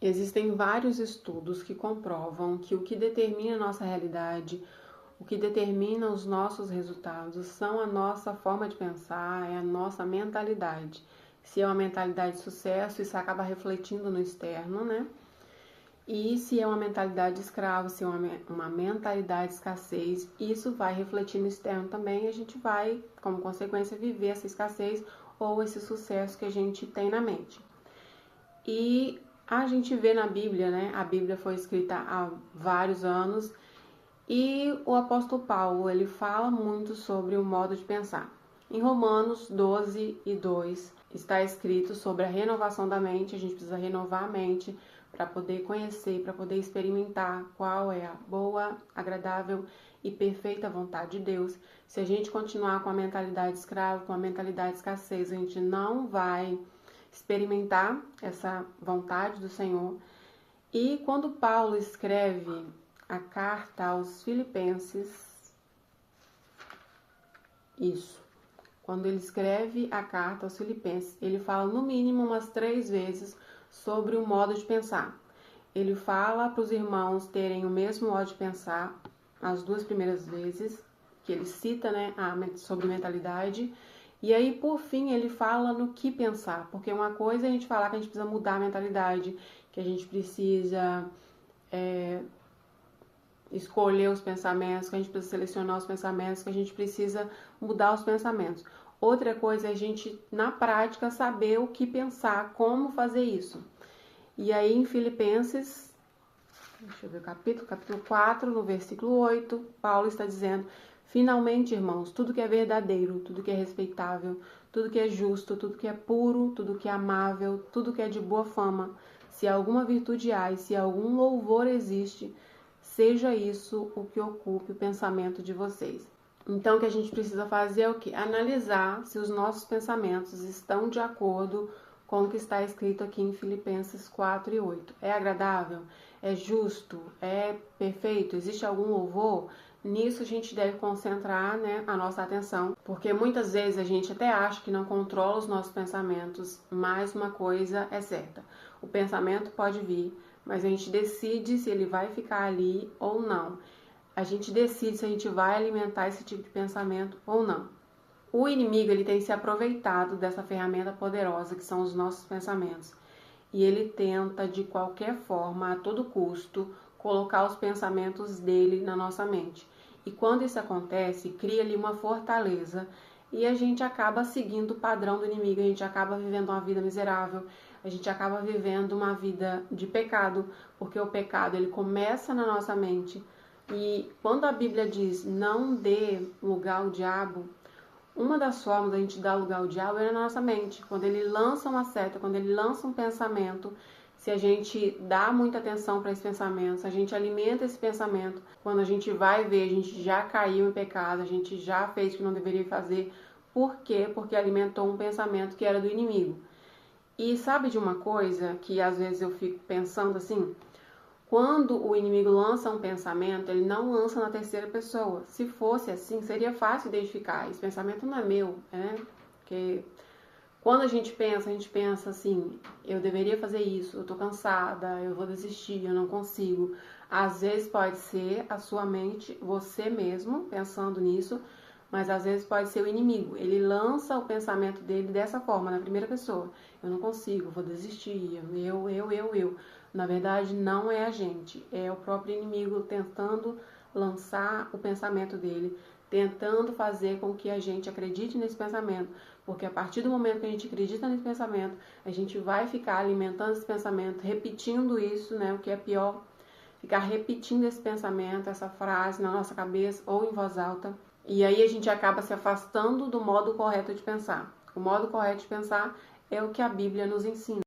Existem vários estudos que comprovam que o que determina a nossa realidade, o que determina os nossos resultados, são a nossa forma de pensar, é a nossa mentalidade. Se é uma mentalidade de sucesso, isso acaba refletindo no externo, né? E se é uma mentalidade de escravo, se é uma mentalidade de escassez, isso vai refletir no externo também e a gente vai, como consequência, viver essa escassez ou esse sucesso que a gente tem na mente. E a gente vê na Bíblia, né? A Bíblia foi escrita há vários anos e o apóstolo Paulo, ele fala muito sobre o modo de pensar. Em Romanos 12:2 está escrito sobre a renovação da mente. A gente precisa renovar a mente para poder conhecer, para poder experimentar qual é a boa, agradável e perfeita vontade de Deus. Se a gente continuar com a mentalidade escrava, com a mentalidade de escassez, a gente não vai experimentar essa vontade do Senhor. E quando Paulo escreve a carta aos Filipenses, quando ele escreve a carta aos Filipenses, ele fala no mínimo umas 3 vezes sobre o modo de pensar. Ele fala para os irmãos terem o mesmo modo de pensar as 2 primeiras vezes, que ele cita, né, sobre mentalidade. E aí, por fim, ele fala no que pensar, porque uma coisa é a gente falar que a gente precisa mudar a mentalidade, que a gente precisa escolher os pensamentos, que a gente precisa selecionar os pensamentos, que a gente precisa mudar os pensamentos. Outra coisa é a gente, na prática, saber o que pensar, como fazer isso. E aí, em Filipenses, deixa eu ver o capítulo 4, no versículo 8, Paulo está dizendo: finalmente, irmãos, tudo que é verdadeiro, tudo que é respeitável, tudo que é justo, tudo que é puro, tudo que é amável, tudo que é de boa fama, se alguma virtude há e se algum louvor existe, seja isso o que ocupe o pensamento de vocês. Então, o que a gente precisa fazer é o quê? Analisar se os nossos pensamentos estão de acordo com o que está escrito aqui em Filipenses 4:8. É agradável? É justo? É perfeito? Existe algum louvor? Nisso a gente deve concentrar, né, a nossa atenção, porque muitas vezes a gente até acha que não controla os nossos pensamentos, mas uma coisa é certa: o pensamento pode vir, mas a gente decide se ele vai ficar ali ou não. A gente decide se a gente vai alimentar esse tipo de pensamento ou não. O inimigo, ele tem se aproveitado dessa ferramenta poderosa que são os nossos pensamentos. E ele tenta, de qualquer forma, a todo custo, colocar os pensamentos dele na nossa mente. E quando isso acontece, cria ali uma fortaleza e a gente acaba seguindo o padrão do inimigo, a gente acaba vivendo uma vida miserável, a gente acaba vivendo uma vida de pecado, porque o pecado, ele começa na nossa mente. E quando a Bíblia diz não dê lugar ao diabo, uma das formas da gente dar lugar ao diabo é na nossa mente. Quando ele lança uma seta, quando ele lança um pensamento, se a gente dá muita atenção para esse pensamento, se a gente alimenta esse pensamento, quando a gente vai ver, a gente já caiu em pecado, a gente já fez o que não deveria fazer. Por quê? Porque alimentou um pensamento que era do inimigo. E sabe de uma coisa que às vezes eu fico pensando assim? Quando o inimigo lança um pensamento, ele não lança na terceira pessoa. Se fosse assim, seria fácil identificar. Esse pensamento não é meu, né? Porque quando a gente pensa assim: eu deveria fazer isso, eu tô cansada, eu vou desistir, eu não consigo. Às vezes pode ser a sua mente, você mesmo, pensando nisso, mas às vezes pode ser o inimigo. Ele lança o pensamento dele dessa forma, na primeira pessoa: eu não consigo, vou desistir, eu. Na verdade, não é a gente, é o próprio inimigo tentando lançar o pensamento dele, tentando fazer com que a gente acredite nesse pensamento, porque a partir do momento que a gente acredita nesse pensamento, a gente vai ficar alimentando esse pensamento, repetindo isso, né, o que é pior, ficar repetindo esse pensamento, essa frase na nossa cabeça ou em voz alta, e aí a gente acaba se afastando do modo correto de pensar. O modo correto de pensar é o que a Bíblia nos ensina.